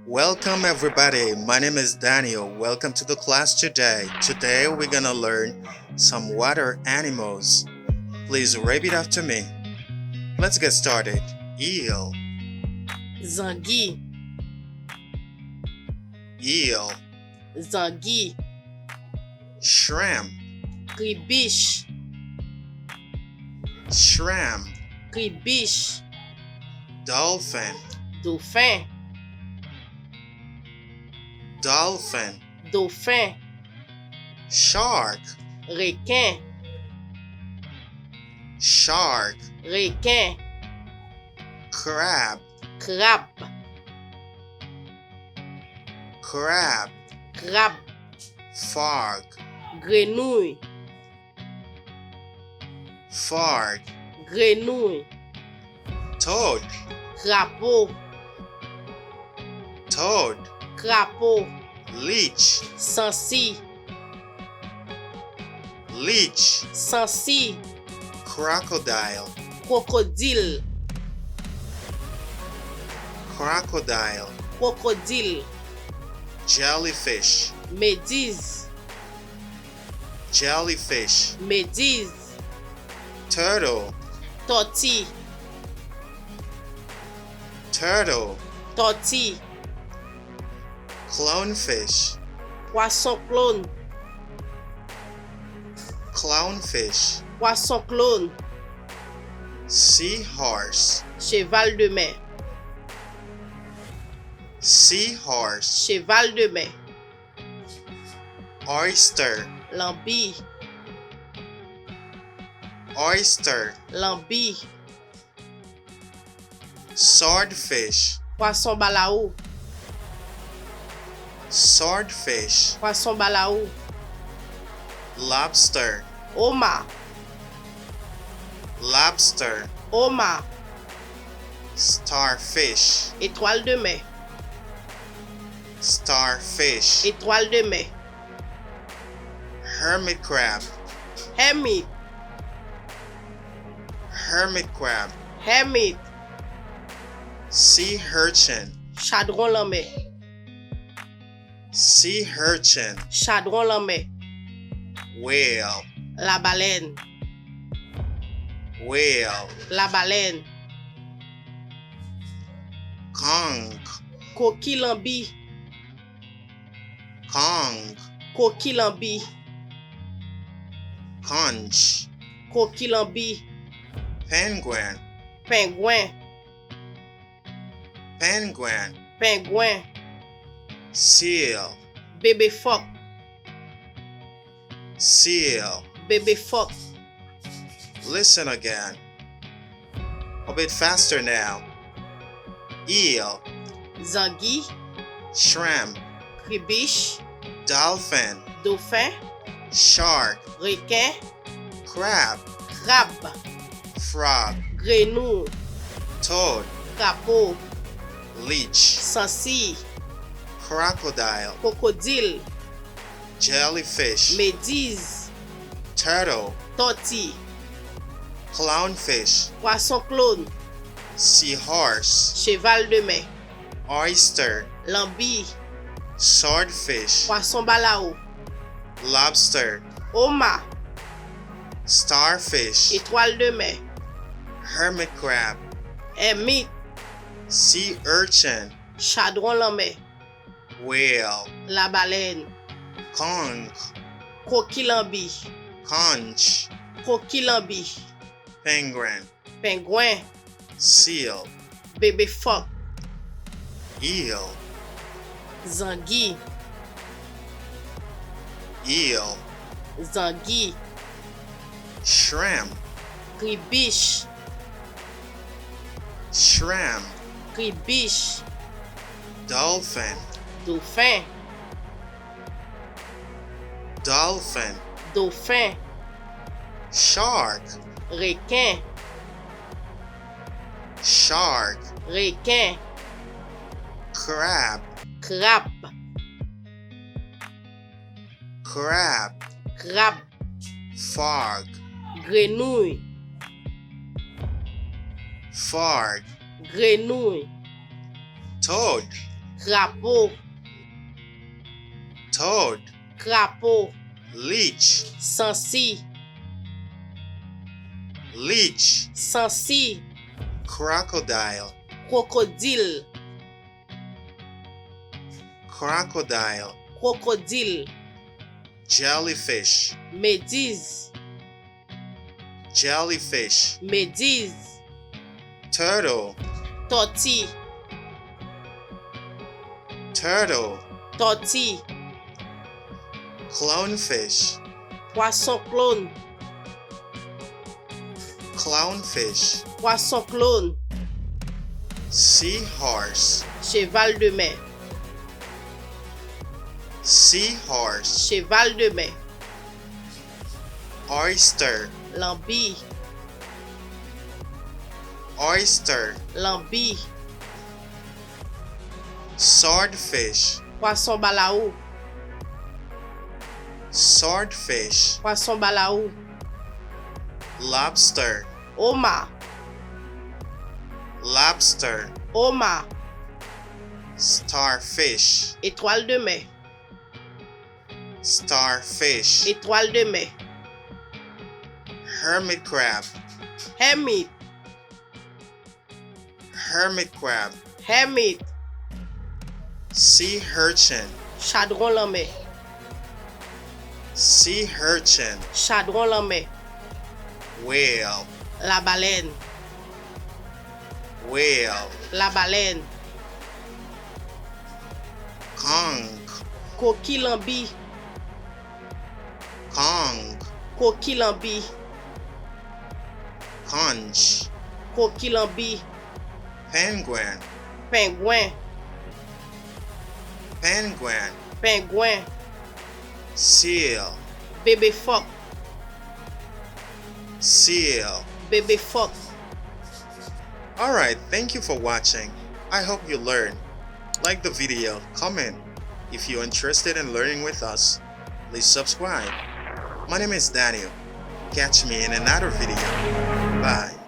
Welcome everybody, my name is Daniot. Welcome to the class today. Today we're gonna learn some water animals. Please repeat after me. Let's get started. Eel, Zangui, eel, zangui, shrimp, kribiche, shrimp, kribiche, dolphin, dauphin, dolphin, dauphin, shark, requin, shark, requin, crab, crabe, crab, crabe, frog, grenouille, frog, grenouille, toad, crapaud, toad, crapaud, leech, sancy, leech, sancy, crocodile, crocodile, crocodile, crocodile, jellyfish, médise, jellyfish, médise, turtle, tortille, turtle, tortille, clownfish, poisson clone, clownfish, poisson clone, seahorse, cheval de mer, seahorse, cheval de mer, oyster, lambille, oyster, lambille, swordfish, poisson balaou, swordfish, poisson balaou, lobster, homard, lobster, homard, starfish, étoile de mer, starfish, étoile de mer, hermit crab, hermite, hermit crab, hermite, sea urchin, chadron la mer, sea urchin, chadron la mer, whale, la baleine, whale, la baleine, conch, coquille lambille, conch, coquille lambille, conch, coquille lambille, penguin, pingouin, penguin, pingouin, seal, bébé phoque, seal. bébé phoque, Listen again. A bit faster now. Eel, zangui, shrimp, kribiche, dolphin, dauphin, shark, requin, crab, crabe, frog, grenouille, toad, crapaud, leech, sancy, crocodile, crocodile, jellyfish, médise, turtle, tortille, clownfish, poisson clone, seahorse, cheval de mer, oyster, lambille, swordfish, poisson balaou, lobster, homard, starfish, étoile de mer, hermit crab, hermite, sea urchin, chadron la mer, whale, la baleine, conch, coquille lambille, conch, coquille lambille, penguin, pingouin, seal, bébé phoque, eel, zangui, eel, zangui, shrimp, kribiche, shrimp, kribiche, dolphin, dauphin, dolphin, dauphin, shark, requin, shark, requin, crab, crabe, crab, crabe, frog, grenouille, frog, grenouille, toad, crapaud, toad, crapaud, leech, sansi, leech, sansi, crocodile, crocodile, crocodile, crocodile, jellyfish, médise, jellyfish, médise, turtle, tortille, turtle, tortille, clownfish, poisson clone, clownfish, poisson clone, seahorse, cheval de mer, seahorse, cheval de mer, oyster, lambille, oyster, lambille, swordfish, poisson balaou, swordfish, poisson balaou, lobster, homard, lobster, homard, starfish, étoile de mer, starfish, étoile de mer, hermit crab, hermite, hermit crab, hermite, sea urchin, chadron la mer, sea urchin, chadron la mer, whale, la baleine, whale, la baleine, conch, coquille lambille, conch, coquille lambille, conch, coquille lambille, penguin, pingouin, penguin, pingouin, seal, bébé phoque, seal. bébé phoque. Alright, thank you for watching. I hope you learned. Like the video, comment. If you're interested in learning with us, please subscribe. My name is Daniot. Catch me in another video. Bye.